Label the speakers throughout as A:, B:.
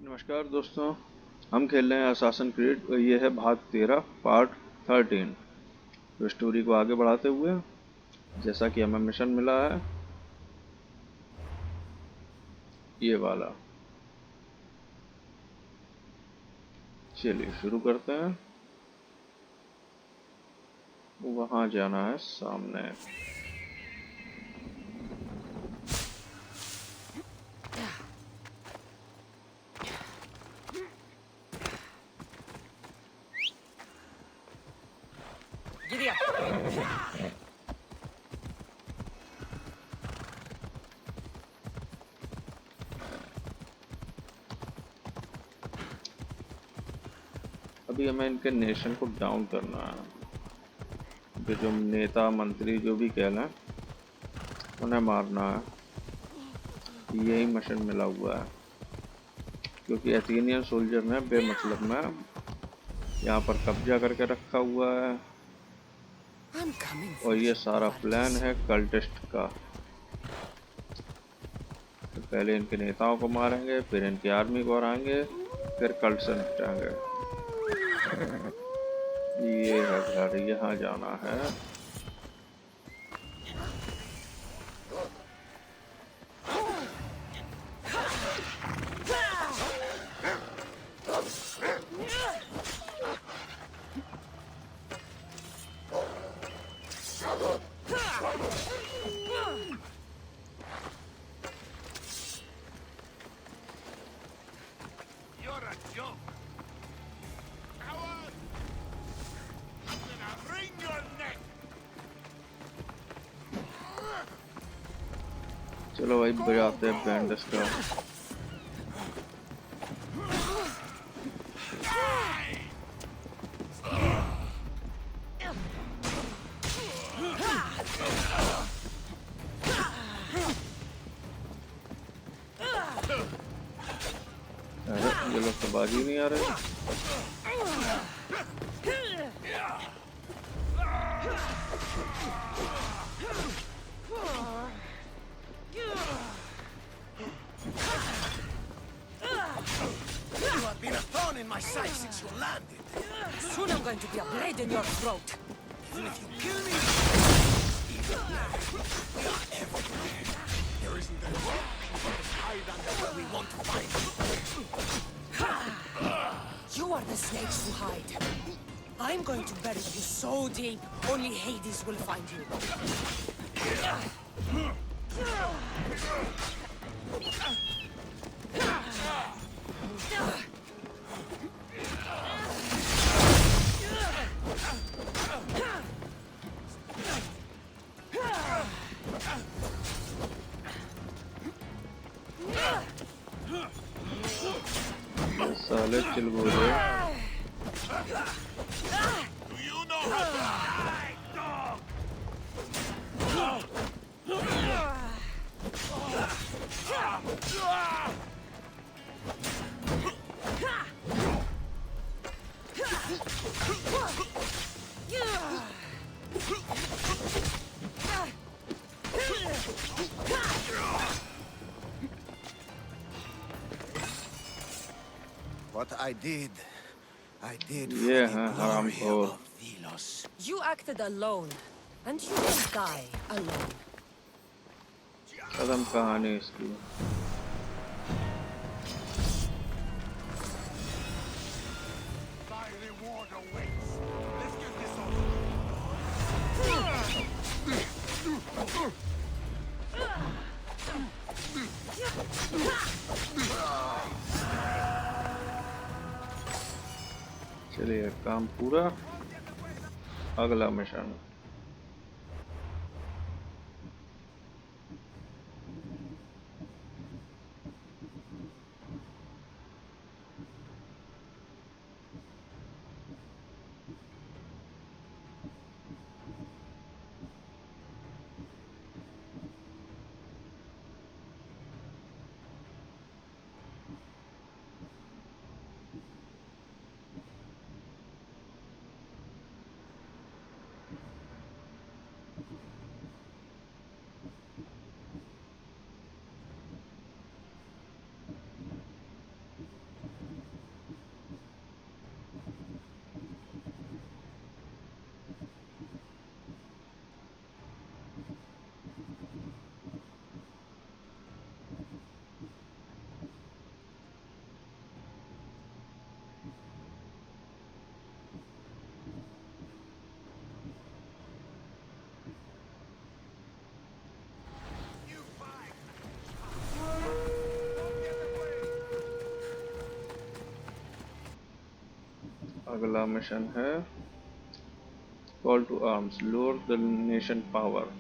A: नमस्कार दोस्तों, हम खेल रहे हैं असासिन क्रीड और ये है भाग 13 पार्ट 13। तो स्टोरी को आगे बढ़ाते हुए जैसा कि हमें मिशन मिला है ये वाला, चलिए शुरू करते हैं। वहाँ जाना है सामने।
B: Giddy up.
A: अभी हमें इनके नेशन को डाउन करना है। कि जो नेता मंत्री जो भी कह लें उन्हें मारना है। यही मिशन मिला हुआ है क्योंकि एथेनियन सोल्जर ने बेमतलब में यहाँ पर कब्जा करके रखा हुआ है
B: I'm coming
A: और
B: for
A: ये
B: you,
A: सारा प्लान
B: Podarkes.
A: है कल्टिस्ट का। तो पहले इनके नेताओं को मारेंगे, फिर इनकी आर्मी को हराएंगे, फिर कल्ट से निपटाएंगे। ये है घर, यहाँ जाना है।
C: You're a joke. Coward! I'm gonna wring your neck.
A: चलो भाई बजाते हैं बैंड इसका। अरे ये लोग तो बाजी नहीं आ रहे।
C: You have been a thorn in my side since you landed.
B: Soon I'm going to be a blade in your throat.
C: Even if you kill me, even now, we are everywhere. There isn't a rock we can hide under where we want to find you.
B: You are the snakes who hide. I'm going to bury you so deep, only Hades will find you.
A: ये साले चिलगोरे।
C: Do you know how to fight, dog? What I did for
A: ये
C: the
A: हैं
C: glory
A: हरामखोर।
C: of Delos.
B: You acted alone, and you will die alone.
A: खत्म कहानी इसकी।
C: Thy reward awaits. Let's get this over.
A: चलिए काम पूरा। अगला मिशन। अगला मिशन है call to arms, lower the nation power.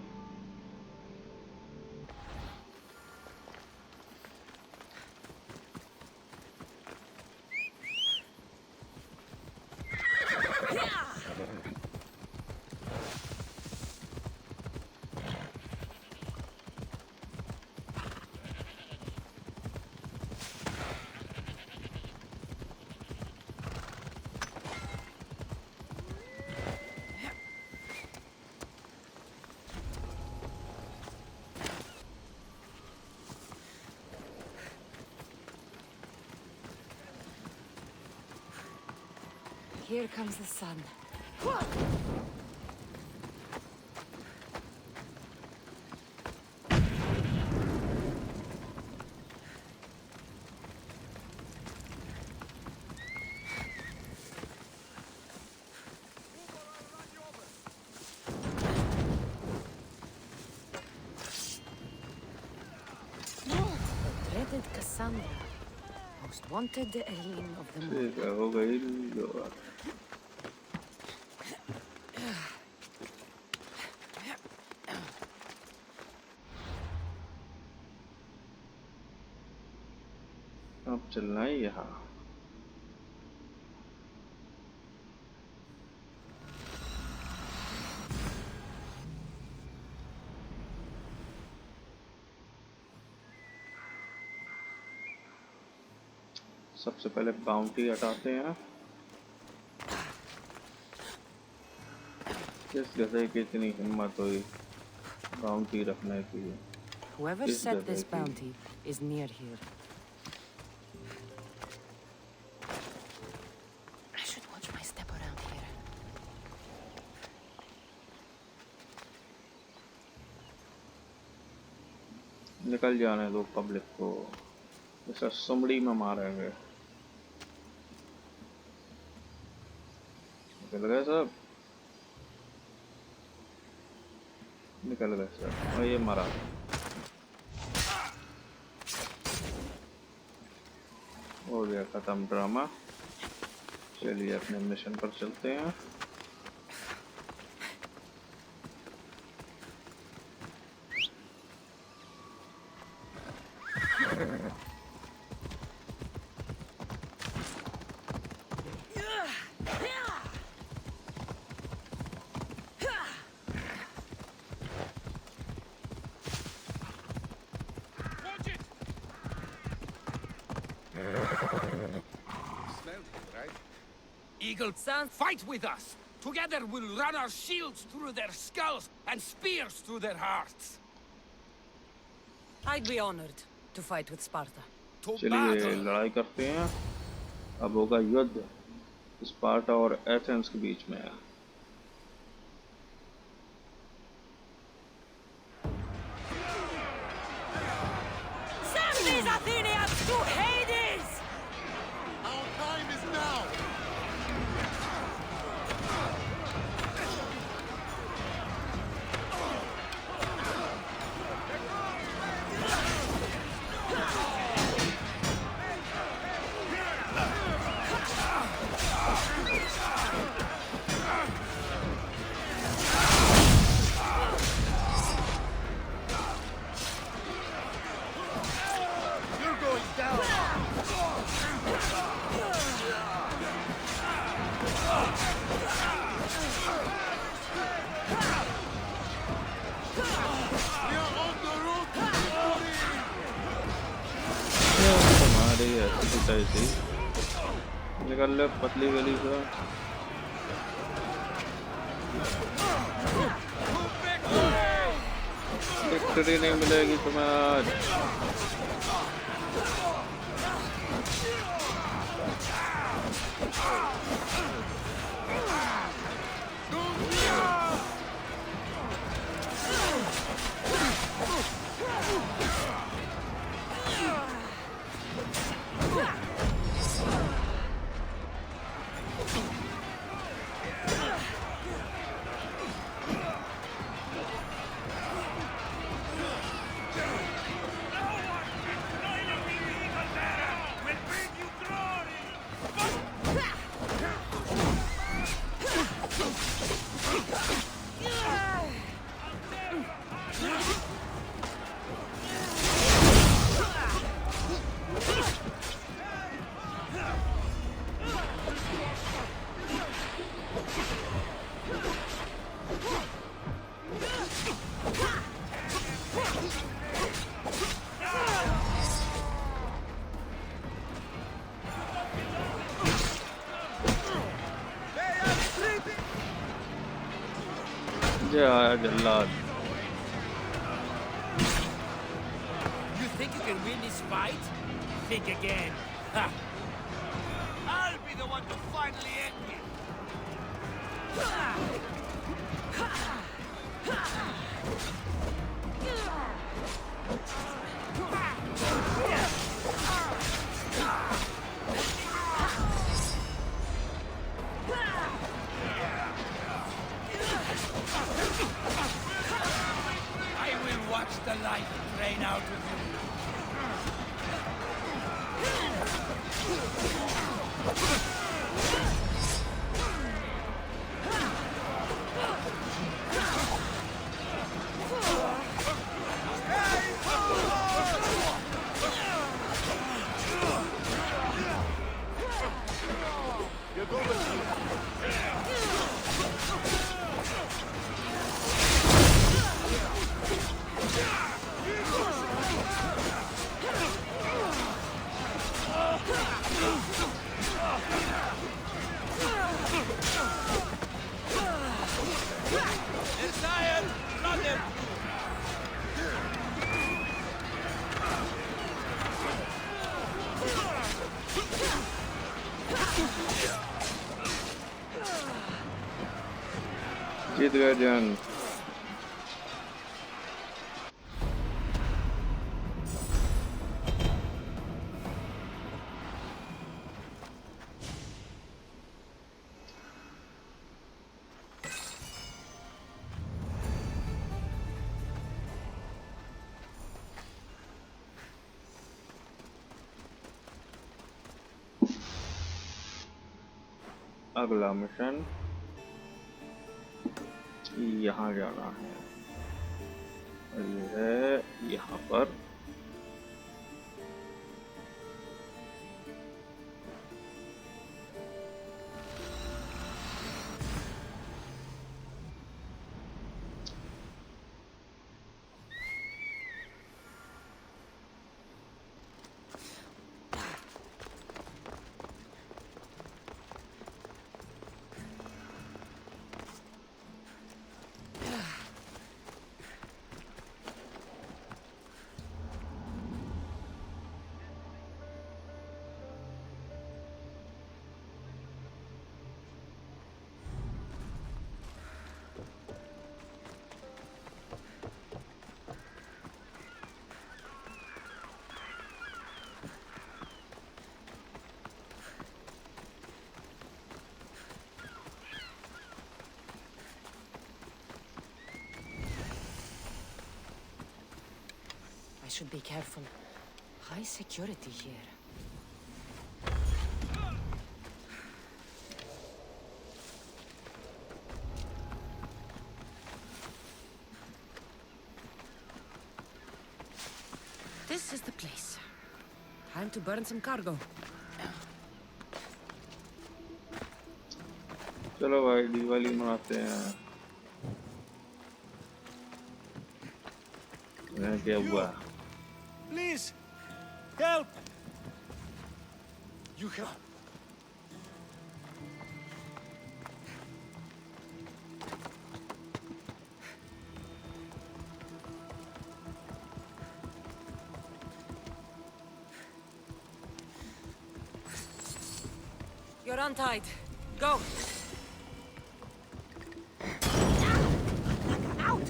B: Here comes the sun. Dreaded Cassandra, most wanted alien of the moon.
A: ठीक है, हो गई लोअर। अब चलना है यहाँ। सबसे पहले बाउंटी हटाते हैं। किस गधे की इतनी हिम्मत हुई बाउंटी रखने की?
B: Whoever
A: किस
B: set
A: गधे
B: this
A: की?
B: bounty is near here. I should watch my step around here.
A: निकल जाने दो पब्लिक को, जैसा सुमड़ी में मारेंगे। निकल गए सब, निकल गए सब। और ये मरा। हो गया खत्म ड्रामा। चलिए अपने मिशन पर चलते हैं।
C: Watch it! Smelled it, right? Eagle, fight with us! Together we'll run our shields through their skulls and spears through their hearts!
B: I'd be honored to fight with Sparta.
C: To
A: चलिए
C: battle!
A: लड़ाई करते हैं। अब होगा युद्ध Sparta और Athens के बीच में।
B: Send these Athenians to Hades!
C: Our time is now! You're going down! We are on the road to victory!
A: तुम्हारी ऐसी तैसी निकल ले पतली गली से। विक्ट्री नहीं मिलेगी तुम्हें आज। जय आया जल्लाद।
C: You think you can win this fight? Think again. Ha! I'll be the one to finally end it. I will watch the life drain out of you.
A: जीत गए जंग। अगला मिशन यहाँ जाना है। ये है यहाँ पर।
B: I should be careful. High security here. This is the place. Time to burn some cargo.
A: चलो भाई दिवाली मनाते हैं। क्या हुआ?
C: Please, help! You help.
B: You're untied. Go. Out!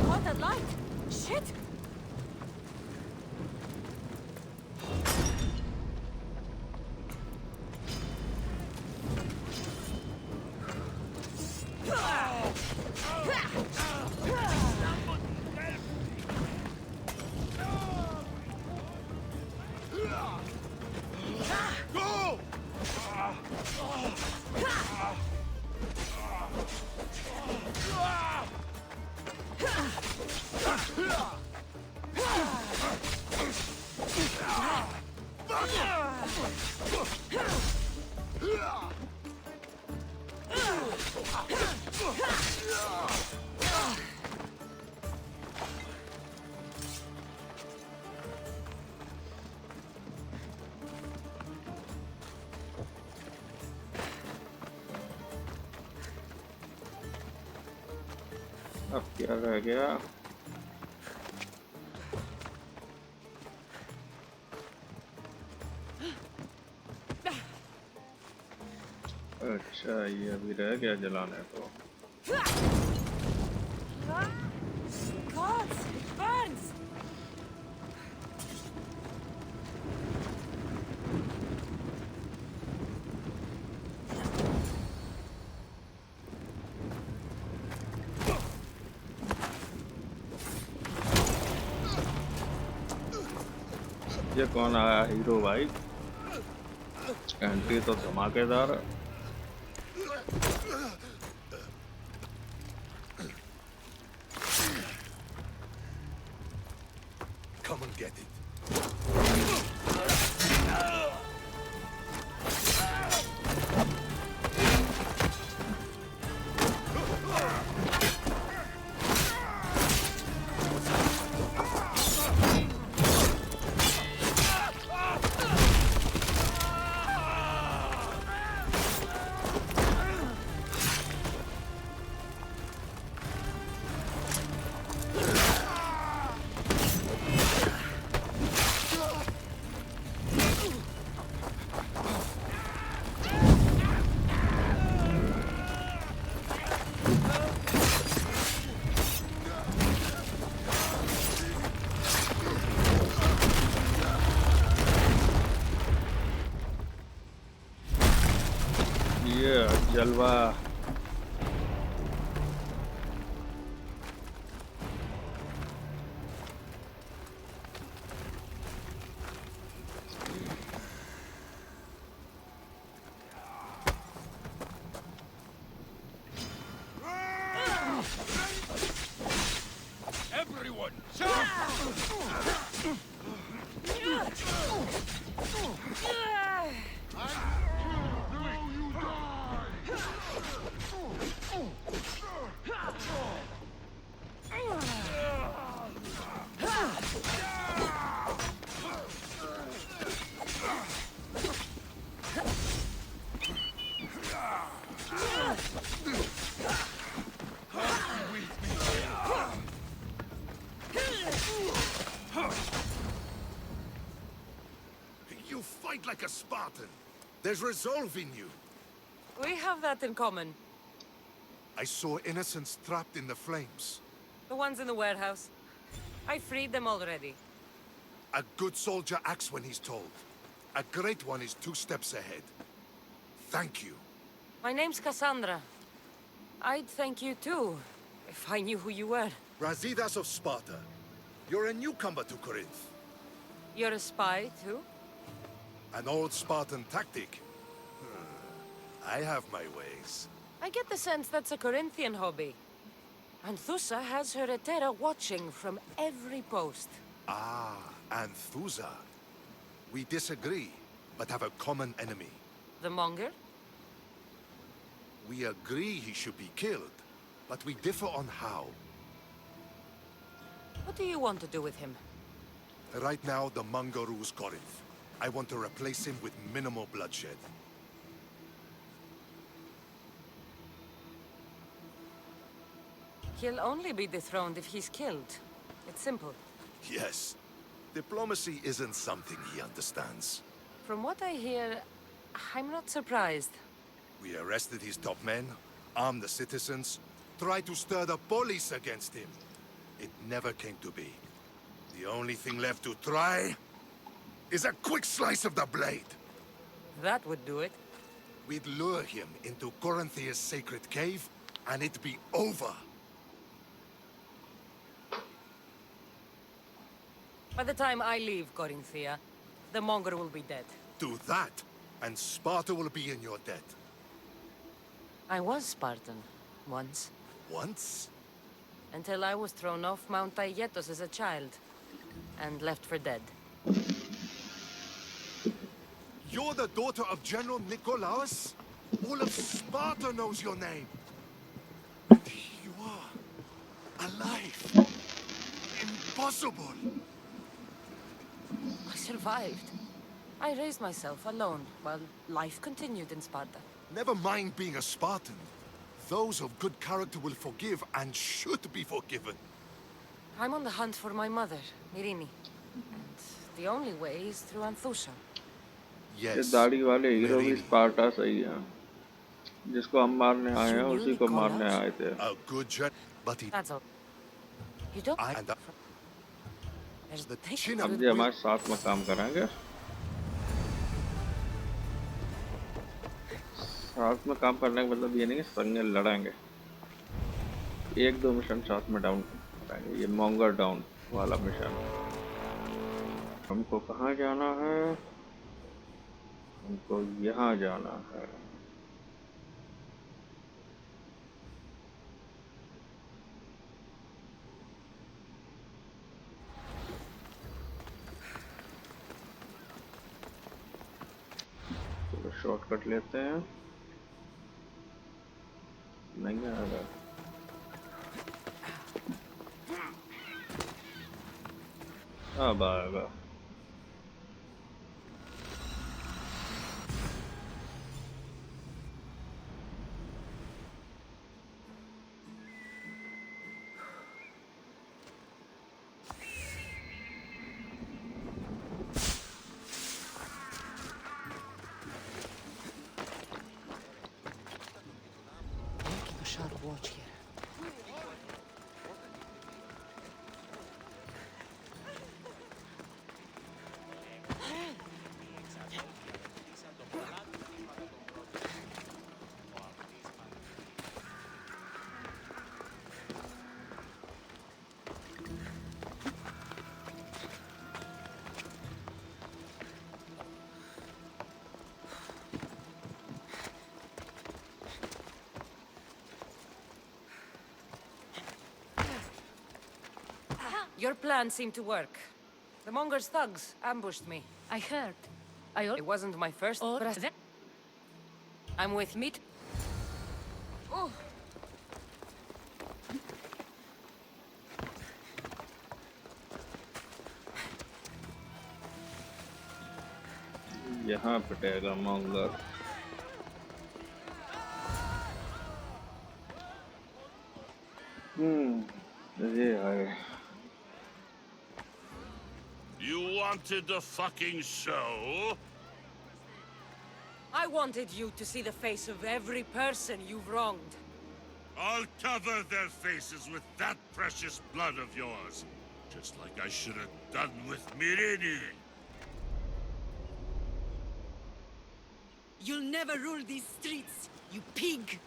B: Caught that light. Shit!
A: अब क्या रह गया? अच्छा, ये अभी रह गया जलाने को।
B: God, it burns!
A: ये कौन आया हीरो भाई? एंट्री तो धमाकेदार है।
C: Come and get it.
A: ये जलवा।
C: Everyone, you fight like a Spartan. There's resolve in you.
B: We have that in common.
C: I saw innocents trapped in the flames.
B: The ones in the warehouse. I freed them already.
C: A good soldier acts when he's told. A great one is 2 steps ahead. Thank you.
B: My name's Cassandra. I'd thank you too, if I knew who you were.
C: Razidas of Sparta. You're a newcomer to Corinth.
B: You're a spy too?
C: An old Spartan tactic. I have my ways.
B: I get the sense that's a Corinthian hobby. And Thusa has her Etera watching from every post.
C: Ah, Anthusa. We disagree, but have a common enemy.
B: The Mongar?
C: We agree he should be killed, but we differ on how.
B: What do you want to do with him?
C: Right now, the Mongar rules Corinth. I want to replace him with minimal bloodshed.
B: He'll only be dethroned if he's killed. It's simple.
C: Yes. Diplomacy isn't something he understands.
B: From what I hear, I'm not surprised.
C: We arrested his top men, armed the citizens, tried to stir the police against him. It never came to be. The only thing left to try is a quick slice of the blade.
B: That would do it.
C: We'd lure him into Corinthia's sacred cave, and it'd be over.
B: By the time I leave Corinthia, the Mongar will be dead.
C: Do that, and Sparta will be in your debt.
B: I was Spartan, once.
C: Once?
B: Until I was thrown off Mount Aietos as a child, and left for dead.
C: You're the daughter of General Nikolaos? All of Sparta knows your name. And here you are, alive. Impossible.
B: I survived. I raised myself alone, while life continued in Sparta.
C: Never mind being a Spartan. Those of good character will forgive and should be forgiven.
B: I'm on the hunt for my mother, Mirini. And the only way is through Anthusha.
A: ये
C: Yes,
A: दाढ़ी वाले hero भी
C: Mirini.
A: Sparta सही है, जिसको हम मारने आए
B: You
A: हैं
B: knew
A: उसी को मारने
B: Nicholas?
A: आए थे।
C: A good jet, but he...
B: That's all. You don't...
C: I and
B: There's
C: the
B: the
C: chin
A: अब
C: of
A: ये हमारे साथ में काम करेंगे, साथ में काम करने का मतलब ये नहीं कि संग लड़ेंगे, एक दो मिशन साथ में डाउन करेंगे। ये मॉन्गर डाउन वाला मिशन। हमको कहाँ जाना है? हमको यहाँ जाना है। चलो शॉर्टकट लेते हैं। नहीं आएगा। अब आएगा।
B: Keep a sharp watch here. Your plan seemed to work. The Mongar's thugs ambushed me.
D: I heard.
B: It wasn't my first,
D: Oh,
B: but I'm with meat.
D: Oh,
A: यहाँ पिटेगा मॉन्गर। ये है।
E: You wanted the fucking show?
B: I wanted you to see the face of every person you've wronged.
E: I'll cover their faces with that precious blood of yours. Just like I should have done with Mirini.
B: You'll never rule these streets, you pig!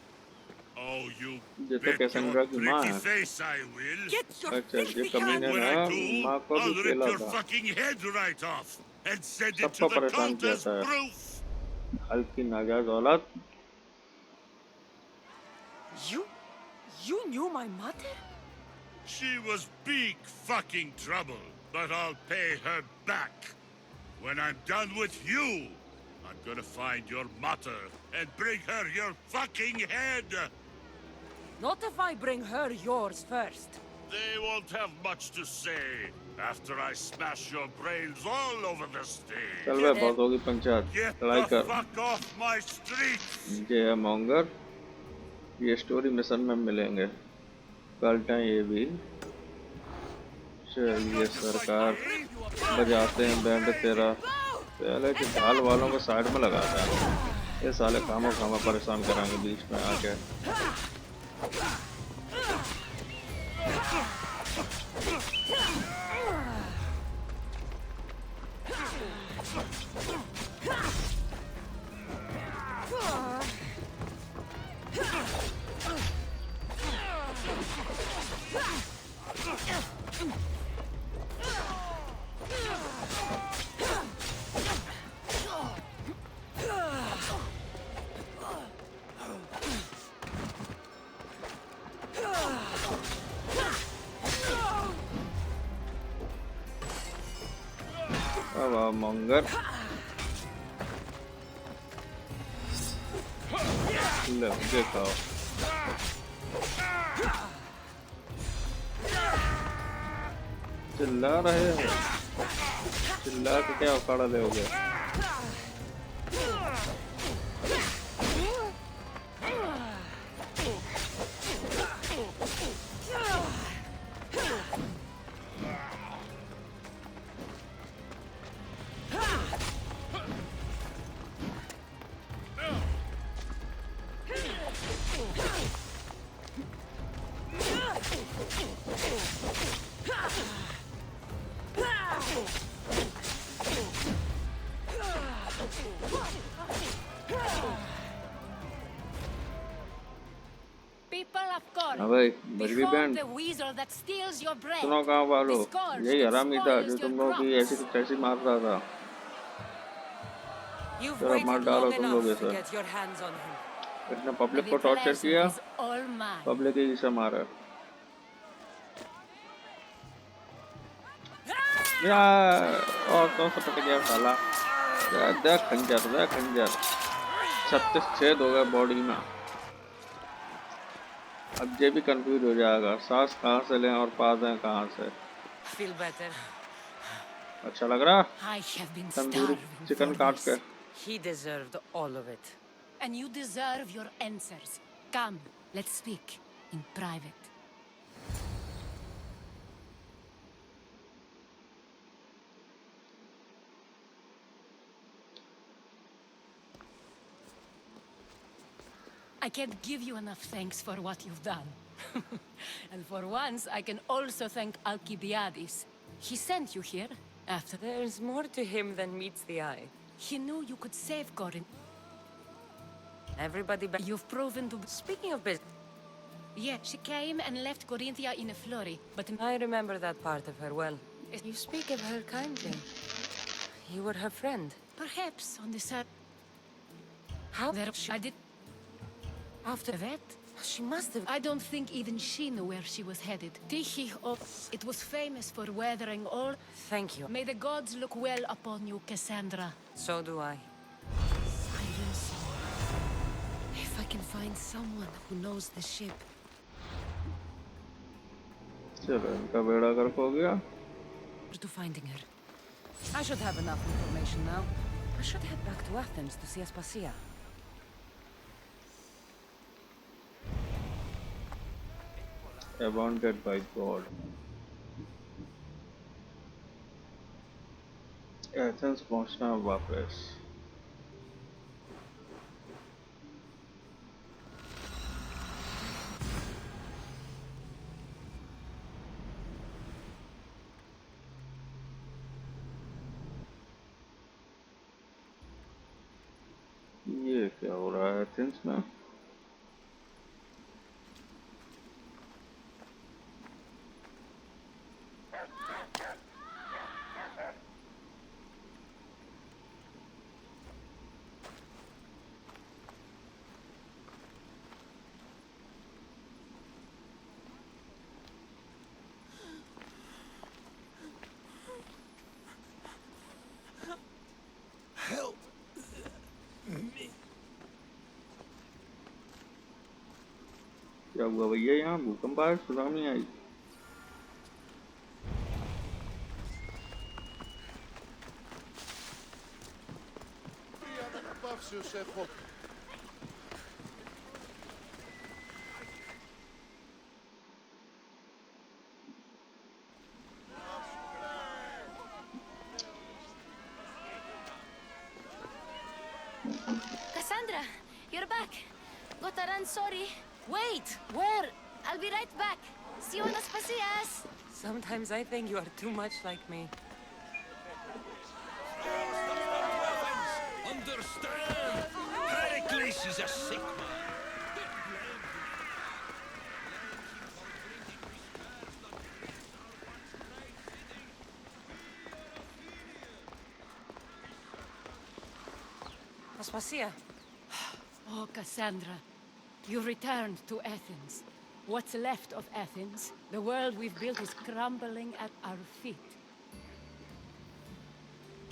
E: Oh, you
A: ये तो
E: bet
A: Cassandra
E: your
A: की माँ
E: pretty
A: है।
E: face I will.
B: Get your
A: अच्छा, ये
B: filthy
A: कमीने
B: hands!
E: When
A: ना
E: I do,
A: माँ को भी
E: I'll rip
A: खेला
E: your
A: था।
E: fucking head right off and send it
A: सबको
E: to the
A: परेशान
E: cult
A: किया
E: as
A: था।
E: proof.
A: हल्की नाजायज औलाद।
B: You knew my mother?
E: She was big fucking trouble, but I'll pay her back. When I'm done with you, I'm gonna find your mother and bring her your fucking head.
B: Not if I bring her yours first.
E: They won't have much to say after I smash your brains all over the stage.
A: चल वे बहुत होगी panchayat,
E: Get
A: लड़ाई
E: the
A: कर।
E: fuck off my streets!
A: ये है monger. ये story mission में मिलेंगे। कल्टा ये भी। चलिए सरकार, बजाते हैं बैंड तेरा। पहले कि ढाल वालों को साइड में लगाता है। ये साले खामा खामा परेशान कराएंगे बीच में आके। अब आओ मॉन्गर। ले देखाओ। चिल्ला रहे हो? चिल्ला के क्या उखाड़ा लोगे? Band.
B: the weasel that steals your bread.
A: सुनो गाँव वालों,
B: The scourge
A: यही
B: that
A: हरामी था
B: spoils
A: जो
B: your
A: तुम लोगों की
B: crops.
A: ऐसी की तैसी मार रहा था।
B: You've
A: चलो मार
B: waited
A: डालो
B: long
A: तुम लोग
B: enough to
A: इसे।
B: get your hands on him.
A: इतने पब्लिक
B: The
A: को टॉर्चर
B: pleasure
A: किया,
B: is all mine.
A: पब्लिक ही इसे मारा। या और तो से पट गया साला। दे खंजर, दे खंजर। 36 छेद हो गए बॉडी में। अब ये भी कंफ्यूज हो जाएगा, सांस कहाँ से लें और पा दें कहाँ से।
B: Feel better.
A: अच्छा लग रहा?
B: I have been
A: tandoori
B: starving
A: chicken
B: for
A: काट के।
B: this. He deserved all of it. And you deserve your answers. Come, let's speak in private. I can't give you enough thanks for what you've done. And for once, I can also thank Alcibiades. He sent you here after...
F: There's more to him than meets the eye.
B: He knew you could save Corinth.
F: Everybody back.
B: You've proven to be...
F: Speaking of business,
B: Yeah, she came and left Corinthia in a flurry, but...
F: I remember that part of her well. You speak of her kindly. You were her friend.
B: Perhaps on the side...
F: How?
B: I did...
F: After
B: that?
F: she must have.
B: I don't think even she knew where she was headed. Tyche of... It was famous for weathering all...
F: Thank you.
B: May the gods look well upon you, Cassandra.
F: So do I.
B: Silence. If I can find someone who knows the ship...
A: चलो इनका बेड़ा गर्क हो गया।
B: to finding her.
F: I should have enough information now. I should head back to Athens to see Aspasia.
A: Abandoned by God. Athens पहुंचना है वापस। ये क्या हो रहा है एथेंस में?
C: Help me.
A: क्या हुआ भैया? यहाँ भूकंप आया, tsunami I?
D: Cassandra, you're back. Gotta run, sorry.
B: Wait! Where?
D: I'll be right back. See you on Aspasias.
F: Sometimes I think you are too much like me.
E: Understand? Pericles is a sick man.
F: Aspasia.
B: Oh, Cassandra, you returned to Athens. What's left of Athens? The world we've built is crumbling at our feet.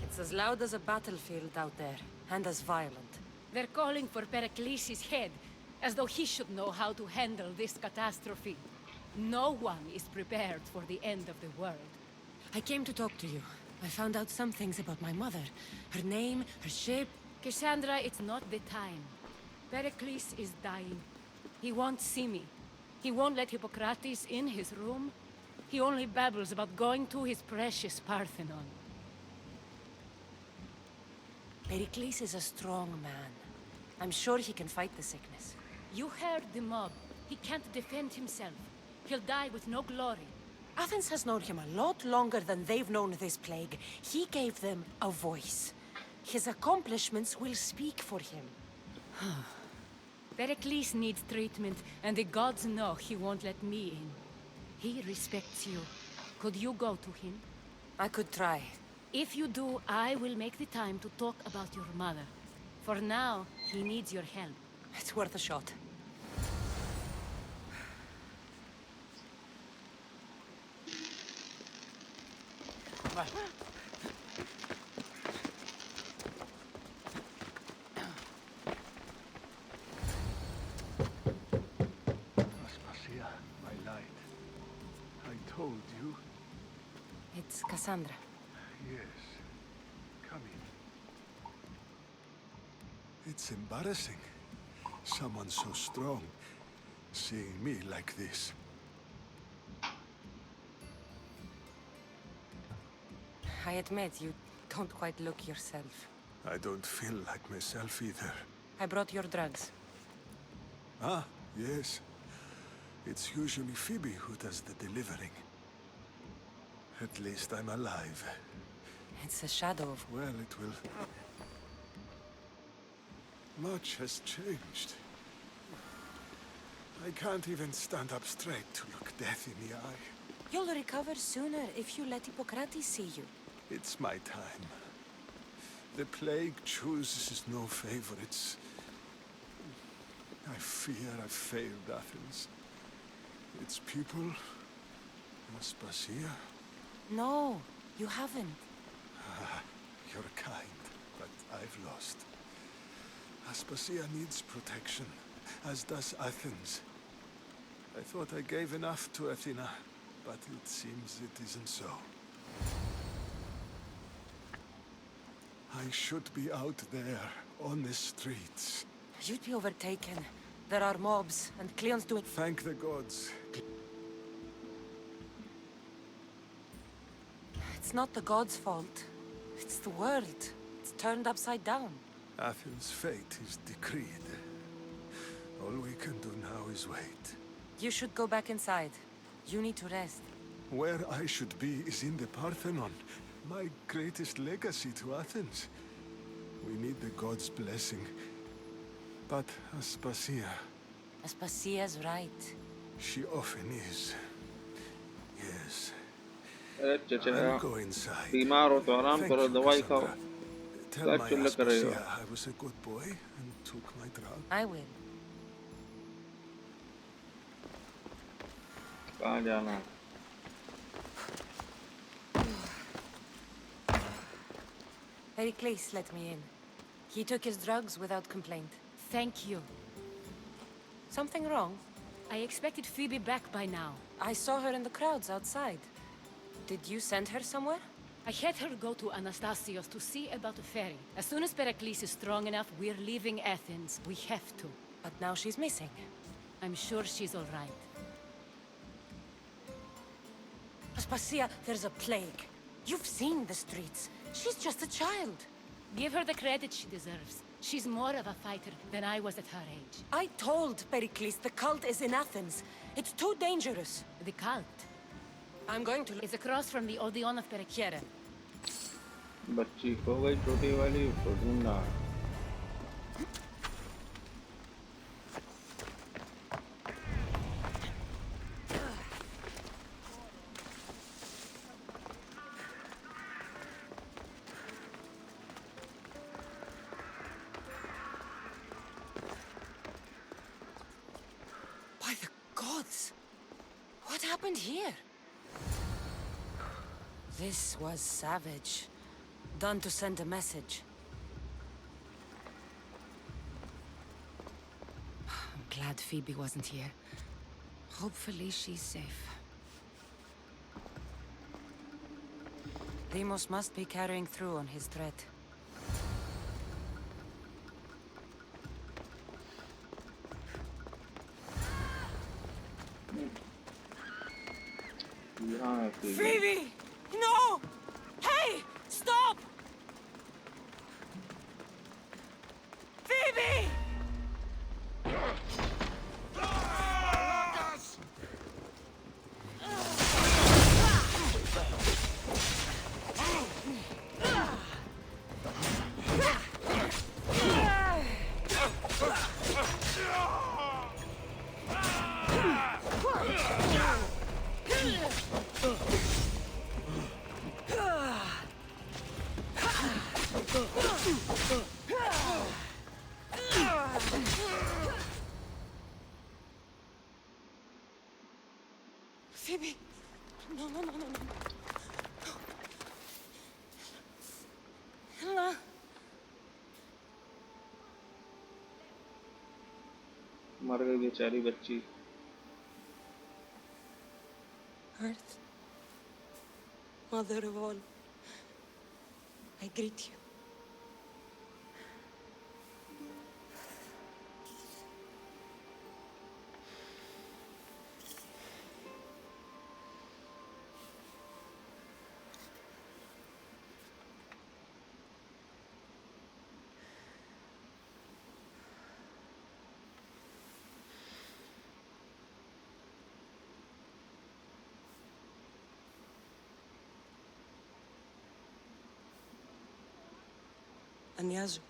F: It's as loud as a battlefield out there, and as violent.
B: They're calling for Pericles' head, as though he should know how to handle this catastrophe. No one is prepared for the end of the world.
F: I came to talk to you. I found out some things about my mother. Her name, her shape.
B: Cassandra, it's not the time. Pericles is dying. He won't see me. He won't let Hippocrates in his room. He only babbles about going to his precious Parthenon.
F: Pericles is a strong man. I'm sure he can fight the sickness.
B: You heard the mob. He can't defend himself. He'll die with no glory.
F: Athens has known him a lot longer than they've known this plague. He gave them a voice. His accomplishments will speak for him.
B: Pericles needs treatment, and the gods know he won't let me in. He respects you. Could you go to him?
F: I could try.
B: If you do, I will make the time to talk about your mother. For now, he needs your help.
F: It's worth a shot.
G: Aspasia, my light. I told you.
F: It's Cassandra.
G: Yes. Come in. It's embarrassing. Someone so strong seeing me like this.
F: I admit you don't quite look yourself.
G: I don't feel like myself either.
F: I brought your drugs.
G: Ah, yes. It's usually Phoebe who does the delivering. At least I'm alive.
F: It's a shadow of...
G: Well, it will... Much has changed. I can't even stand up straight to look death in the eye.
F: You'll recover sooner if you let Hippocrates see you.
G: It's my time. The plague chooses no favorites. I fear I've failed Athens. Its people... Aspasia?
F: No, you haven't.
G: You're kind, but I've lost. Aspasia needs protection, as does Athens. I thought I gave enough to Athena, but it seems it isn't so. I should be out there, on the streets.
F: You'd be overtaken. There are mobs, and Cleon's doing...
G: Thank the gods.
F: It's not the gods' fault. It's the world. It's turned upside down.
G: Athens' fate is decreed. All we can do now is wait.
F: You should go back inside. You need to rest.
G: Where I should be is in the Parthenon, my greatest legacy to Athens. We need the gods' blessing. But Aspasia,
F: Aspasia's right.
G: she often is. Yes.
A: चचा
G: I'll go inside.
A: बीमार हो तो आराम
G: Thank
A: करो
G: you,
A: दवाई खाओ
G: Cassandra. Tell
A: क्या
G: my
A: चिल्ला कर रहे हो
G: Aspasia I was a good boy and took my drug.
F: I will.
A: कहाँ जाना है
F: Pericles let me in. He took his drugs without complaint.
B: Thank you.
F: Something wrong?
B: I expected Phoebe back by now.
F: I saw her in the crowds outside. Did you send her somewhere?
B: I had her go to Anastasios to see about a ferry. As soon as Pericles is strong enough, we're leaving Athens. We have to.
F: But now she's missing.
B: I'm sure she's all right.
F: Aspasia, there's a plague. You've seen the streets. She's just a child.
B: Give her the credit she deserves. She's more of a fighter than I was at her age.
F: I told Pericles the cult is in Athens. It's too dangerous.
B: The cult
F: I'm going to...
B: is across from the Odeon of Pericles.
A: बच्ची खो गई छोटी वाली उसको ढूंढना है
F: By the gods! What happened here? This was savage. Done to send a message. I'm glad Phoebe wasn't here. Hopefully she's safe. Deimos must be carrying through on his threat.
A: यहाँ है Phoebe।
F: Phoebe! No! Hey! Stop! Phoebe! No.
A: मर गई बेचारी बच्ची।
F: Earth, mother of all, I greet you. Ανιάζω.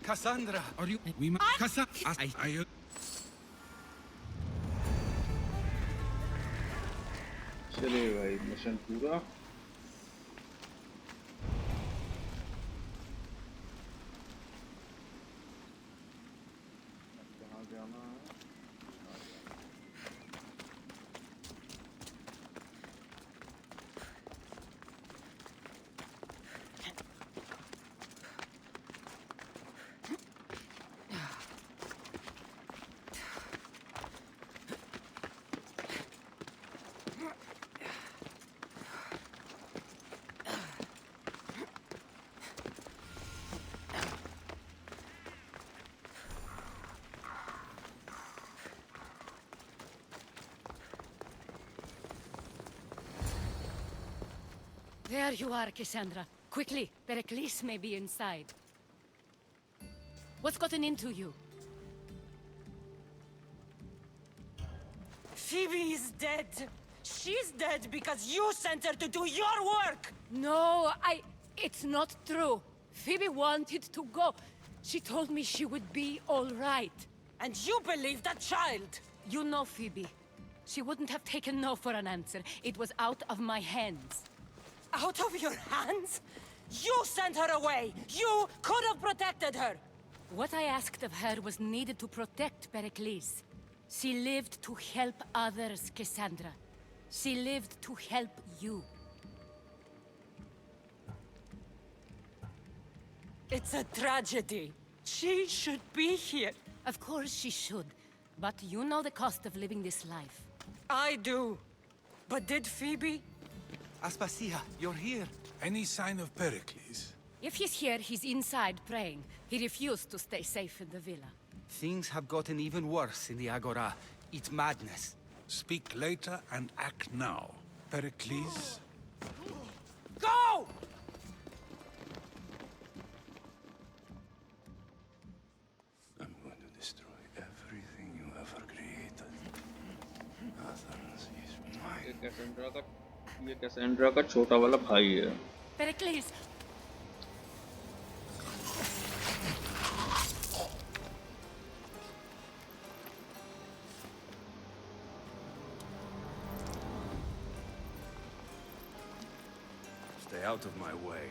H: Cassandra! Are you... We must... I...
A: चलिए भाई mission पूरा। कहाँ जाना है?
B: There you are, Cassandra. Quickly, Pericles may be inside. What's gotten into you?
F: Phoebe is dead. She's dead because you sent her to do your work.
B: No, it's not true. Phoebe wanted to go. She told me she would be all right.
F: And you believe that child.
B: You know Phoebe. She wouldn't have taken no for an answer. It was out of my hands.
F: Out of your hands? You sent her away! You could have protected her!
B: What I asked of her was needed to protect Pericles. She lived to help others, Cassandra. She lived to help you.
F: It's a tragedy. She should be here.
B: Of course she should. But you know the cost of living this life.
F: I do. But did Phoebe?
H: Aspasia, you're here.
G: Any sign of Pericles?
B: If he's here, he's inside praying. He refused to stay safe in the villa.
H: Things have gotten even worse in the Agora. It's madness.
G: Speak later and act now. Pericles?
F: Go!
G: I'm going to destroy everything you ever created. Athens is mine.
A: ये Cassandra का छोटा वाला भाई है।
B: Pericles!
G: Stay out of my way.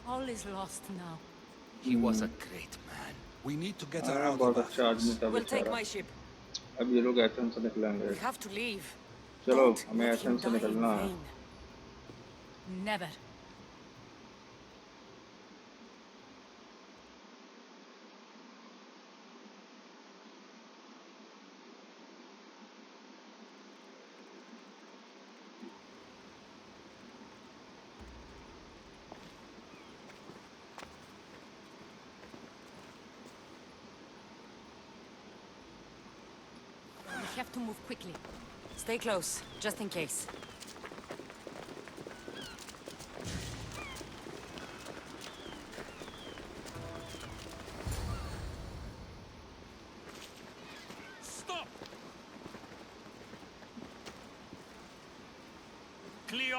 B: All is lost now.
H: He was a great man.
G: We need to get her
A: हाँ,
G: out
A: बहुत
G: of
A: अच्छा आदमी
G: Athens.
A: था
F: We'll take
A: बेचारा।
F: my ship.
A: अब ये लोग एथेंस से निकलेंगे।
F: We have to leave.
A: चलो
F: Don't
A: हमें
F: let him
A: एथेंस से
F: die in
A: निकलना है।
F: vain.
B: Never. We have to move quickly.
F: Stay close, just in case.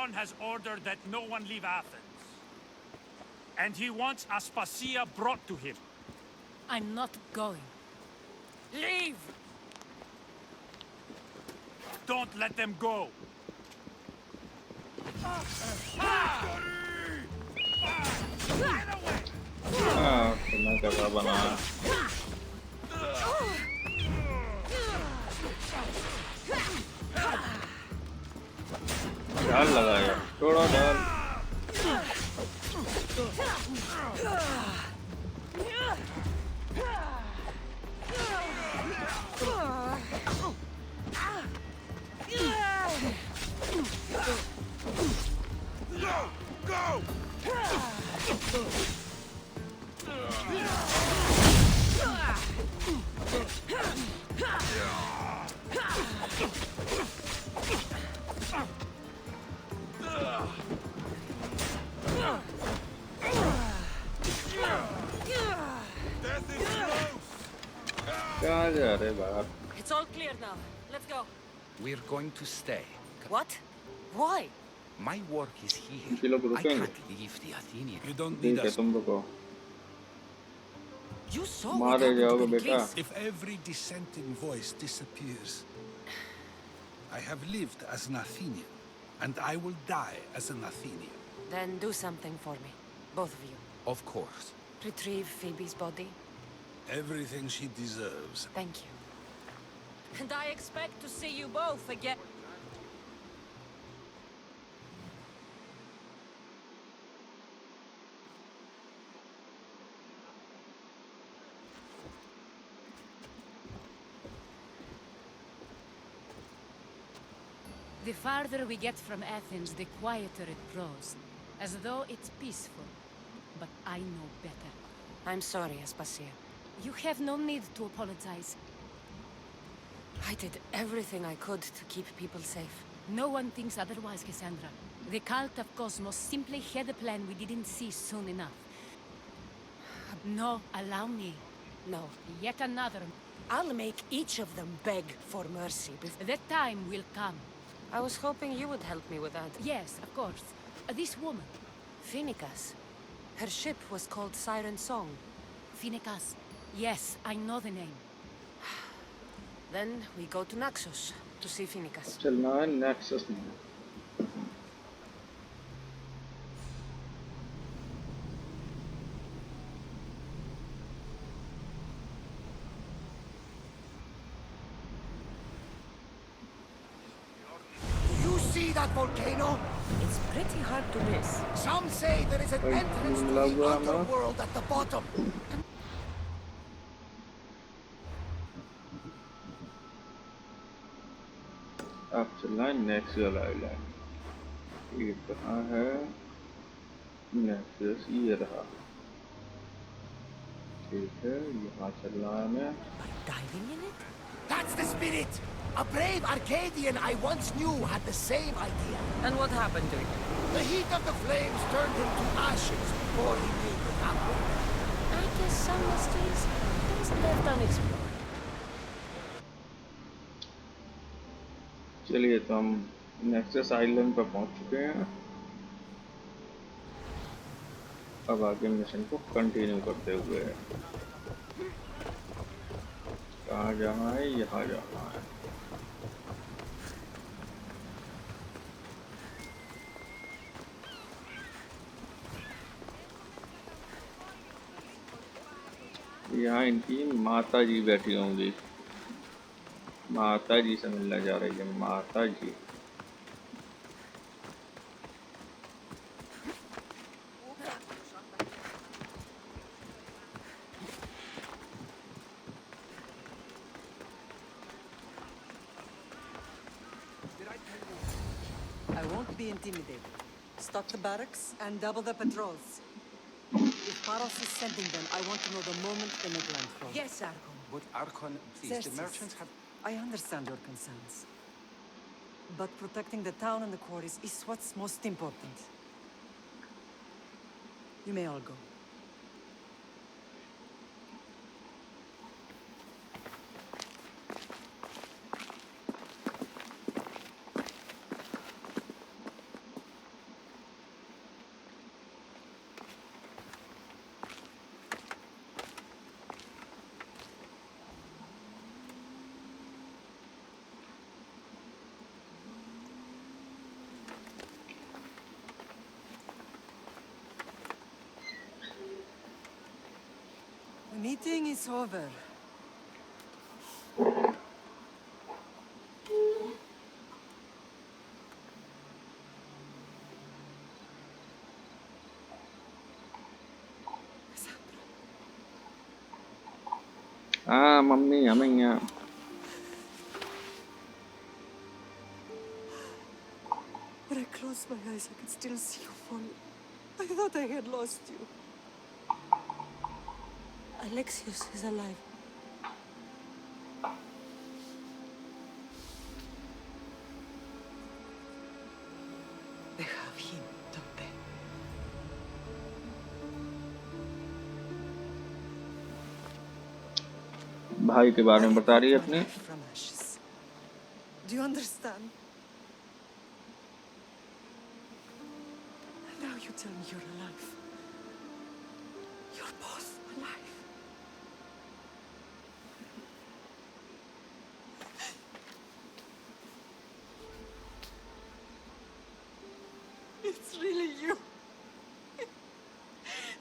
I: Archon has ordered that no one leave Athens. And he wants Aspasia brought to him.
B: I'm not going.
I: Leave! Don't let them go.
A: तुम्हें कैसा बनाया डाल लगाया थोड़ा डाल कहाँ जा रहे बाहर
F: It's all clear now. Let's go.
H: We're going to stay.
F: What? Why?
H: My work is here.
A: ये लोग
H: I
A: रुकेंगे
H: can't leave the Athenian.
G: You don't need
A: ठीक है
G: us.
A: तुम रुको
F: You saw what
A: मारे
F: happened to
A: जाओगे बेटा
F: Pericles.
G: If every dissenting voice disappears, I have lived as an Athenian, and I will die as an Athenian.
F: Then do something for me. Both of you.
H: Of course.
F: Retrieve Phoebe's body.
G: Everything she deserves.
F: Thank you. And I expect to see you both again.
B: The farther we get from Athens, the quieter it grows. As though it's peaceful. But I know better.
F: I'm sorry, Aspasia.
B: You have no need to apologize.
F: I did everything I could to keep people safe.
B: No one thinks otherwise, Cassandra. The cult of Cosmos simply had a plan we didn't see soon enough. No, allow me.
F: No.
B: Yet another.
F: I'll make each of them beg for mercy before...
B: That time will come.
F: I was hoping you would help me with that.
B: Yes, of course. This woman,
F: Phoenicas. Her ship was called Siren Song.
B: Phoenicias. Yes, I know the name.
F: Then we go to Naxos to see Phoenicas.
A: चलना है nexus में
J: You see that volcano?
F: It's pretty hard to miss.
J: Some say there is an entrance to the underworld at the bottom.
A: अब चलना है नेक्सुअल island ये कहाँ है nexus ये रहा ठीक है यहाँ चलना है हमें
F: Diving in it?
J: That's the spirit! A brave Arcadian I once knew had the same idea.
F: And what happened to it?
J: The heat of the flames turned him to ashes before he made the pathway.
F: I guess some mysteries best left unexplored.
A: चलिए तो हम nexus island पर पहुंच चुके हैं अब आगे mission को कंटिन्यू करते हुए कहाँ जाना है यहाँ जाना है यहाँ इनकी माता जी बैठी होंगी माता जी से मिलने जा रही है माता जी
K: I won't be intimidated. Stock the barracks and double the patrols. If Paros is sending them, I want to know the moment they make landfall.
F: Yes, Argon.
H: But Archon, please,
K: Xerxes,
H: the merchants have...
K: I understand your concerns. But protecting the town and the quarries is what's most important. You may all go. meeting is over.
A: Mummy हमें यहाँ
K: When I closed my eyes, I could still see you falling. I thought I had lost you. Alexios is alive. They have him, don't they?
A: भाई के बारे में बता रही है अपने.
K: From ashes. Do you understand? Now you tell me you're alive. You're both alive. It's really you.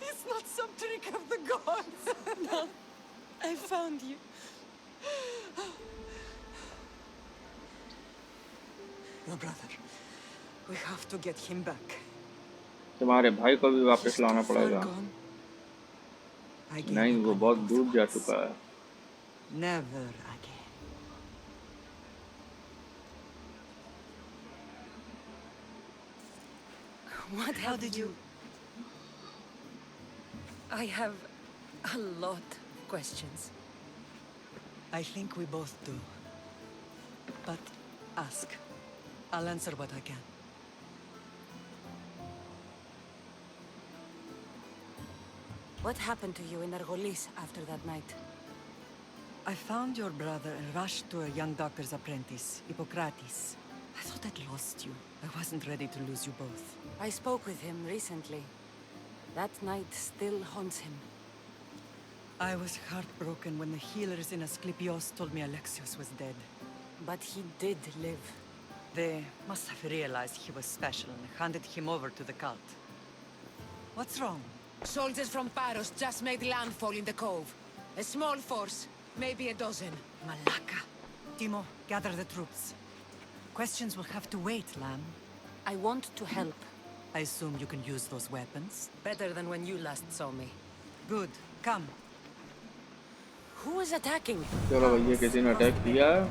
K: It's not some trick of the gods. No, I found you. Your brother. We have to get him back.
A: तुम्हारे भाई को भी वापस लाना पड़ेगा. नहीं, वो बहुत दूर जा चुका है.
K: Never again.
F: What
K: How did you?
F: I have a lot of questions.
K: I think we both do. But ask. I'll answer what I can.
F: What happened to you in Argolis after that night?
K: I found your brother and rushed to a young doctor's apprentice, Hippocrates. I thought I'd lost you. I wasn't ready to lose you both.
F: I spoke with him recently. That night still haunts him.
K: I was heartbroken when the healers in Asclepios told me Alexios was dead.
F: But he did live.
K: They must have realized he was special and handed him over to the cult. What's wrong?
F: Soldiers from Paros just made landfall in the cove. A small force, maybe a dozen.
K: Malaka. Timo, gather the troops. Questions will have to wait, Lamb.
F: I want to help.
K: I assume you can use those weapons?
F: Better than when you last saw me.
K: Good. Come.
F: Who is attacking?
A: चलो भैया किसी ने attack किया है.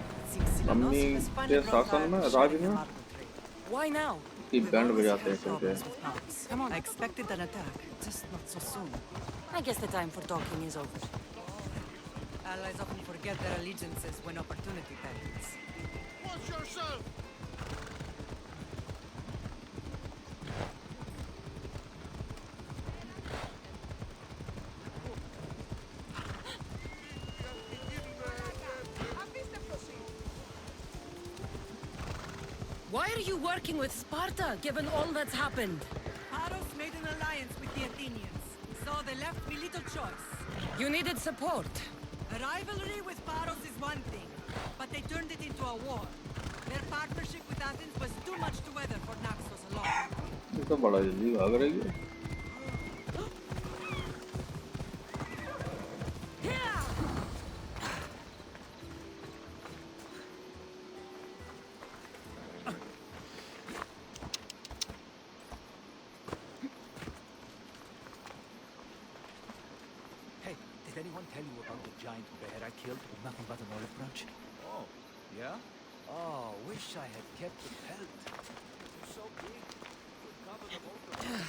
A: Mummy के शासन में राज में
F: Why now?
A: की बैंड बजाते हैं करके.
K: Come on. I expected an attack, just not so soon.
F: I guess the time for talking is over.
K: Allies often forget their allegiances when opportunity beckons.
C: Watch yourself!
F: Why are you working with Sparta, given all that's happened?
K: Paros made an alliance with the Athenians, so they left me little choice.
F: You needed support.
K: A rivalry with Paros is one thing, but they turned it into a war. Their partnership with Athens was too much to weather for Naxos alone.
A: ये तो बड़ा जल्दी भाग रही है.
H: Hey, did anyone tell you about the giant bear I killed with nothing but an olive branch? Oh, yeah? Oh, wish I had kept the pelt. It's so big. It would cover the whole ground.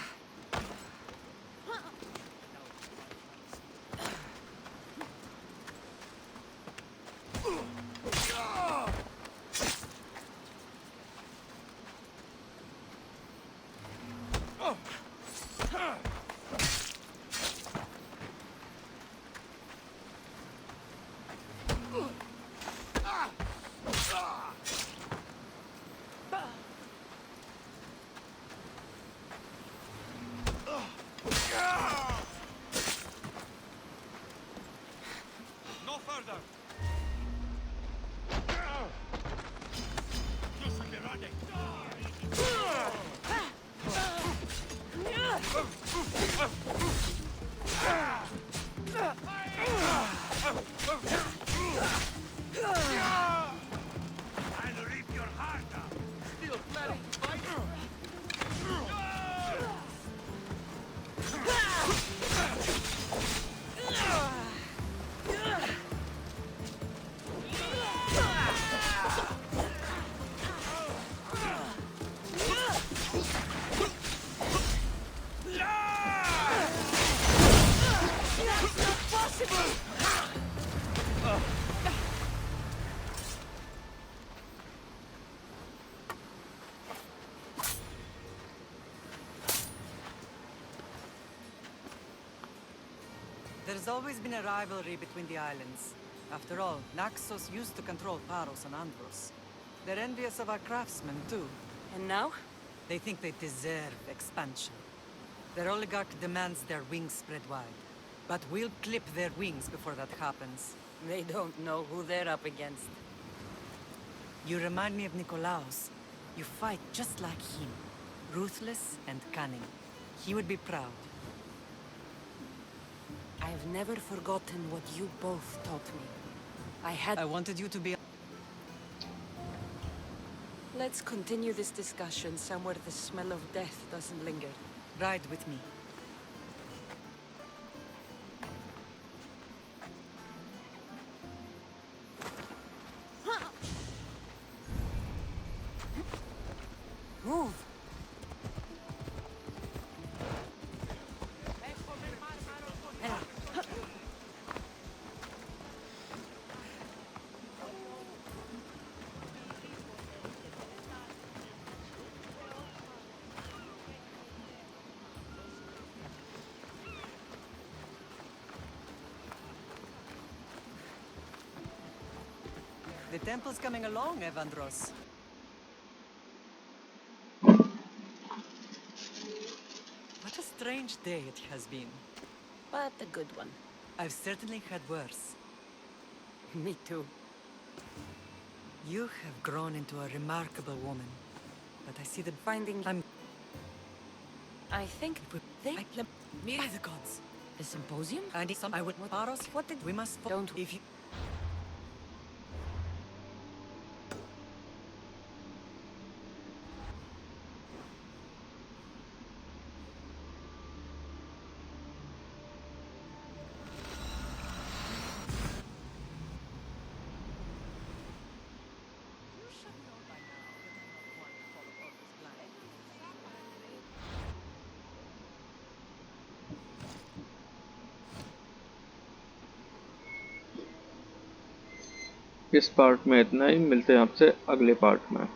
I: No further!
K: There's always been a rivalry between the islands. After all, Naxos used to control Paros and Andros. They're envious of our craftsmen, too.
F: And now?
K: They think they deserve expansion. Their oligarch demands their wings spread wide. But we'll clip their wings before that happens.
F: They don't know who they're up against.
K: You remind me of Nikolaos. You fight just like him. Ruthless and cunning. He would be proud.
F: I've never forgotten what you both taught me.
K: I wanted you to be...
F: Let's continue this discussion somewhere the smell of death doesn't linger.
K: Ride with me.
F: Move!
K: The temple's coming along, Evandros. What a strange day it has been.
F: But a good one.
K: I've certainly had worse.
F: Me too.
K: You have grown into a remarkable woman. But I see that
F: Finding... I think...
K: By the gods.
F: The symposium?
K: I need some... I would... Paros, what did... We must...
F: Don't...
K: If you...
A: इस part में इतना ही। मिलते हैं आपसे अगले part में।